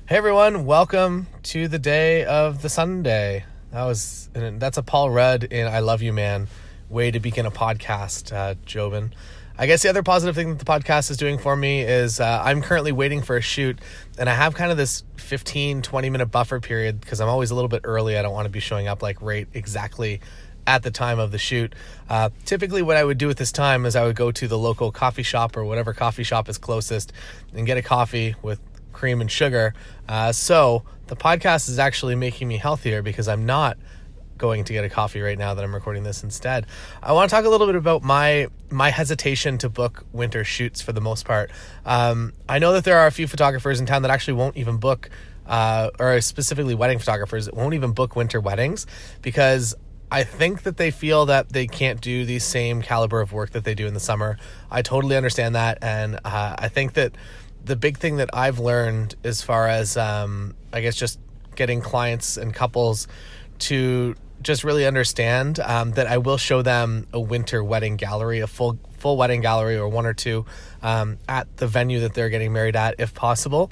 Hey everyone, welcome to the day of the Sunday. That's a Paul Rudd in I Love You Man way to begin a podcast, Jobin. I guess the other positive thing that the podcast is doing for me is I'm currently waiting for a shoot, and I have kind of this 15-20 minute buffer period because I'm always a little bit early. I don't want to be showing up like right exactly at the time of the shoot. Typically what I would do at this time is I would go to the local coffee shop or whatever coffee shop is closest and get a coffee with cream and sugar. So the podcast is actually making me healthier because I'm not going to get a coffee right now that I'm recording this instead. I want to talk a little bit about my hesitation to book winter shoots for the most part. I know that there are a few photographers in town that actually won't even book, or specifically wedding photographers that won't even book winter weddings because I think that they feel that they can't do the same caliber of work that they do in the summer. I totally understand that, and I think that the big thing that I've learned as far as, I guess, just getting clients and couples to just really understand that I will show them a winter wedding gallery, a full wedding gallery or one or two at the venue that they're getting married at, if possible,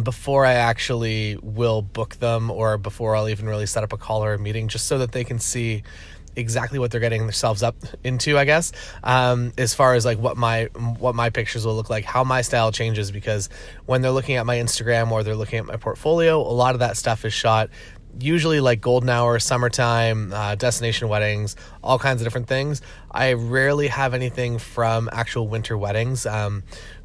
before I actually will book them or before I'll even really set up a call or a meeting, just so that they can see exactly what they're getting themselves up into, I guess, as far as like what my pictures will look like, how my style changes, because when they're looking at my Instagram or they're looking at my portfolio, a lot of that stuff is shot usually like golden hour, summertime, destination weddings, all kinds of different things. I rarely have anything from actual winter weddings.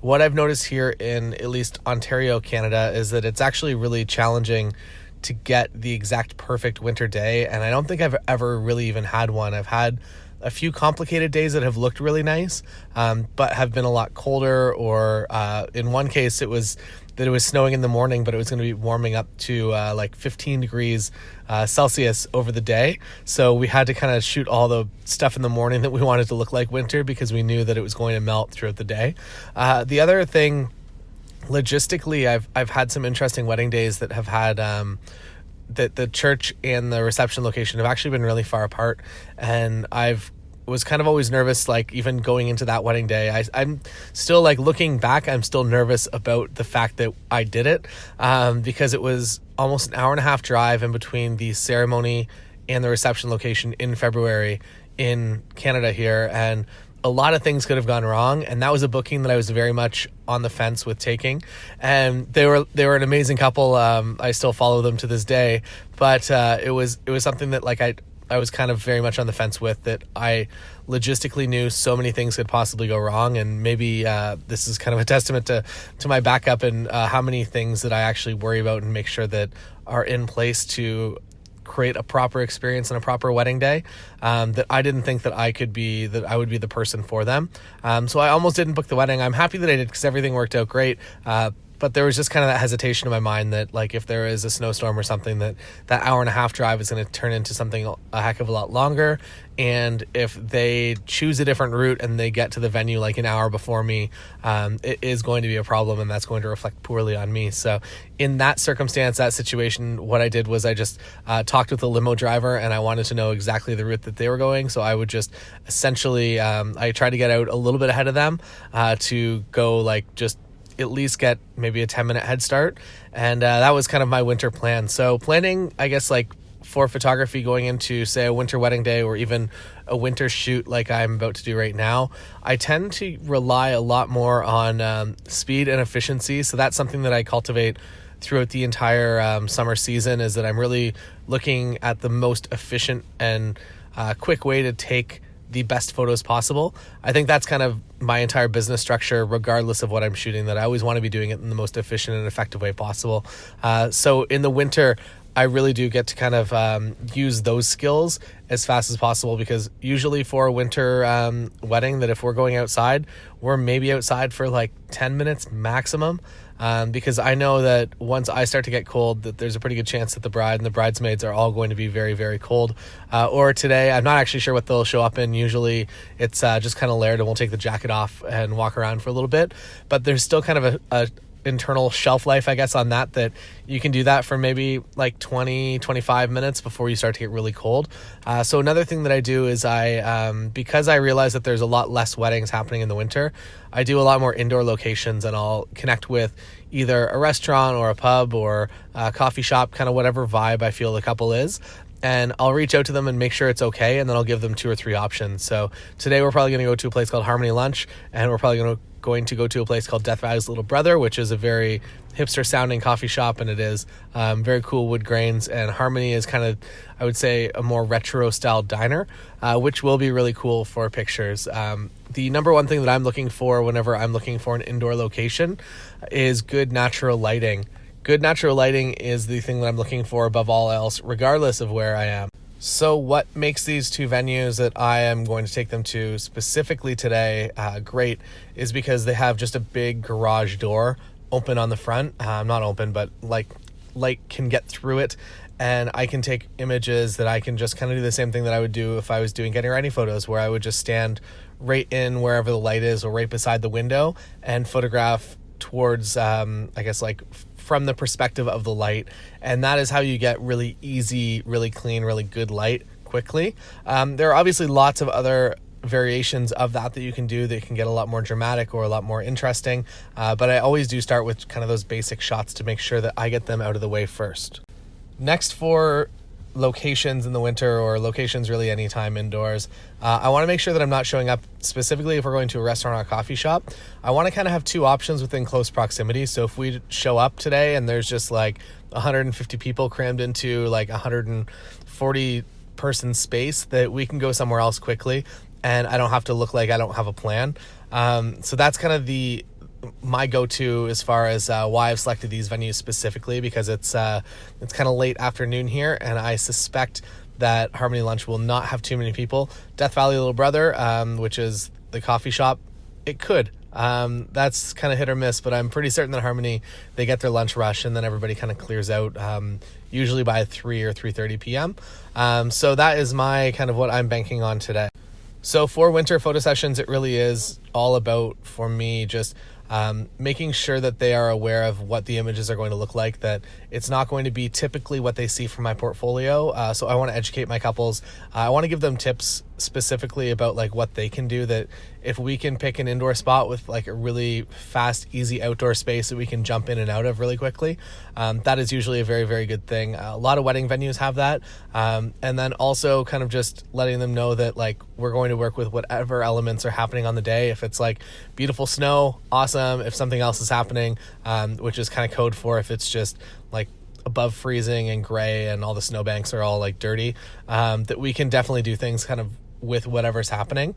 What I've noticed here in at least Ontario, Canada, is that it's actually really challenging to get the exact perfect winter day, and I don't think I've ever really even had one. I've had a few complicated days that have looked really nice, but have been a lot colder, or in one case it was snowing in the morning, but it was going to be warming up to like 15 degrees Celsius over the day. So we had to kind of shoot all the stuff in the morning that we wanted to look like winter because we knew that it was going to melt throughout the day. The other thing, logistically, I've had some interesting wedding days that have had that the church and the reception location have actually been really far apart, and was kind of always nervous, like even going into that wedding day. I'm still, like, looking back, I'm still nervous about the fact that I did it, because it was almost an hour and a half drive in between the ceremony and the reception location in February in Canada here, and a lot of things could have gone wrong, and that was a booking that I was very much on the fence with taking. And they were an amazing couple. I still follow them to this day, but it was something that, like, I was kind of very much on the fence with, that I logistically knew so many things could possibly go wrong, and maybe this is kind of a testament to my backup and how many things that I actually worry about and make sure that are in place to create a proper experience and a proper wedding day, that I didn't think that I would be the person for them. So I almost didn't book the wedding. I'm happy that I did because everything worked out great. But there was just kind of that hesitation in my mind that, like, if there is a snowstorm or something, that hour and a half drive is going to turn into something a heck of a lot longer. And if they choose a different route and they get to the venue like an hour before me, it is going to be a problem, and that's going to reflect poorly on me. So in that circumstance, that situation, what I did was I just talked with the limo driver, and I wanted to know exactly the route that they were going. So I would just essentially, I tried to get out a little bit ahead of them to go, like, just at least get maybe a 10-minute head start. And that was kind of my winter plan. So planning, I guess, like, for photography going into, say, a winter wedding day or even a winter shoot like I'm about to do right now, I tend to rely a lot more on speed and efficiency. So that's something that I cultivate throughout the entire summer season, is that I'm really looking at the most efficient and quick way to take the best photos possible. I think that's kind of my entire business structure, regardless of what I'm shooting, that I always want to be doing it in the most efficient and effective way possible. So in the winter, I really do get to kind of use those skills as fast as possible, because usually for a winter wedding, that if we're going outside, we're maybe outside for like 10 minutes maximum. Because I know that once I start to get cold, that there's a pretty good chance that the bride and the bridesmaids are all going to be very, very cold. Or today, I'm not actually sure what they'll show up in. Usually it's just kind of layered, and we'll take the jacket off and walk around for a little bit. But there's still kind of internal shelf life, I guess, on that you can do that for maybe like 20-25 minutes before you start to get really cold. So another thing that I do is because I realize that there's a lot less weddings happening in the winter, I do a lot more indoor locations, and I'll connect with either a restaurant or a pub or a coffee shop, kind of whatever vibe I feel the couple is. And I'll reach out to them and make sure it's okay, and then I'll give them 2 or 3 options. So today we're probably going to go to a place called Harmony Lunch, and we're probably going to go to a place called Death Valley's Little Brother, which is a very hipster sounding coffee shop, and it is very cool wood grains. And Harmony is kind of, I would say, a more retro style diner, which will be really cool for pictures. The number one thing that I'm looking for whenever I'm looking for an indoor location is good natural lighting. Good natural lighting is the thing that I'm looking for above all else, regardless of where I am. So what makes these 2 venues that I am going to take them to specifically today great is because they have just a big garage door open on the front. Not open, but like light can get through it, and I can take images that I can just kind of do the same thing that I would do if I was doing getting ready photos, where I would just stand right in wherever the light is or right beside the window and photograph towards, I guess, like from the perspective of the light. And that is how you get really easy, really clean, really good light quickly. There are obviously lots of other variations of that you can do that can get a lot more dramatic or a lot more interesting. But I always do start with kind of those basic shots to make sure that I get them out of the way first. Next, for locations in the winter, or locations really anytime indoors, I want to make sure that I'm not showing up, specifically if we're going to a restaurant or a coffee shop. I want to kind of have 2 options within close proximity. So if we show up today and there's just like 150 people crammed into like 140 person space, that we can go somewhere else quickly and I don't have to look like I don't have a plan. So that's kind of my go-to as far as why I've selected these venues specifically, because it's kind of late afternoon here, and I suspect that Harmony Lunch will not have too many people. Death Valley Little Brother, which is the coffee shop, it could. That's kind of hit or miss, but I'm pretty certain that Harmony, they get their lunch rush and then everybody kind of clears out, usually by 3 or 3:30 p.m. So that is my kind of what I'm banking on today. So for winter photo sessions, it really is all about, for me, just making sure that they are aware of what the images are going to look like, that it's not going to be typically what they see from my portfolio. So I want to educate my couples. I want to give them tips specifically about like what they can do, that if we can pick an indoor spot with like a really fast, easy outdoor space that we can jump in and out of really quickly, that is usually a very, very good thing. A lot of wedding venues have that. And then also kind of just letting them know that like we're going to work with whatever elements are happening on the day. If it's like beautiful snow, awesome. If something else is happening, which is kind of code for if it's just like above freezing and gray and all the snowbanks are all like dirty, that we can definitely do things kind of with whatever's happening.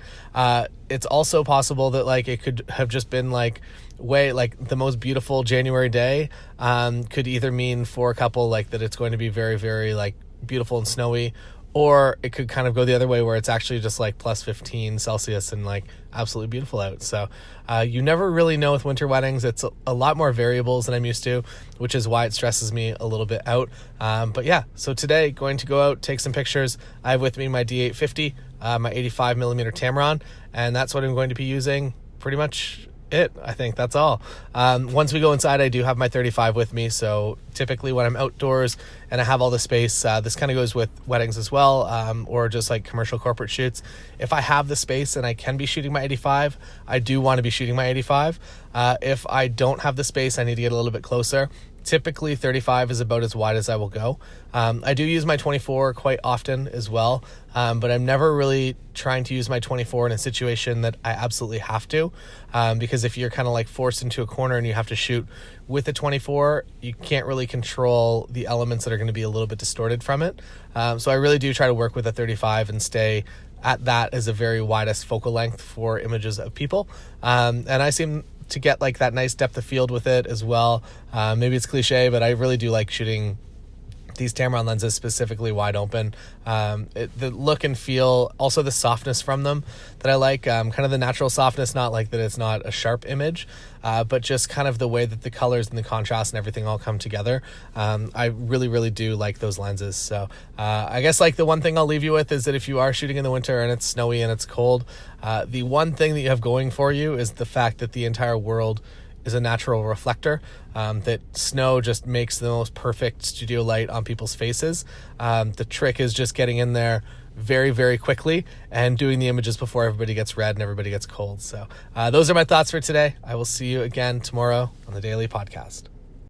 It's also possible that like it could have just been like the most beautiful January day, could either mean for a couple like that it's going to be very, very like beautiful and snowy, or it could kind of go the other way where it's actually just like plus 15 Celsius and like absolutely beautiful out. So you never really know with winter weddings. It's a lot more variables than I'm used to, which is why it stresses me a little bit out. But yeah, so today going to go out, take some pictures. I have with me my D850, my 85 millimeter Tamron, and that's what I'm going to be using pretty much it. I think that's all. Once we go inside, I do have my 35 with me. So typically when I'm outdoors and I have all the space, this kind of goes with weddings as well, or just like commercial corporate shoots. If I have the space and I can be shooting my 85, I do want to be shooting my 85. If I don't have the space, I need to get a little bit closer. Typically 35 is about as wide as I will go. I do use my 24 quite often as well, but I'm never really trying to use my 24 in a situation that I absolutely have to, because if you're kind of like forced into a corner and you have to shoot with a 24, you can't really control the elements that are going to be a little bit distorted from it. So I really do try to work with a 35 and stay at that as a very widest focal length for images of people. And I seem to get like that nice depth of field with it as well. Maybe it's cliche, but I really do like shooting these Tamron lenses specifically wide open. The look and feel, also the softness from them that I like, kind of the natural softness, not like that it's not a sharp image, but just kind of the way that the colors and the contrast and everything all come together. I really, really do like those lenses. So I guess like the one thing I'll leave you with is that if you are shooting in the winter and it's snowy and it's cold, the one thing that you have going for you is the fact that the entire world is a natural reflector, that snow just makes the most perfect studio light on people's faces. The trick is just getting in there very, very quickly and doing the images before everybody gets red and everybody gets cold. So those are my thoughts for today. I will see you again tomorrow on the Daily Podcast.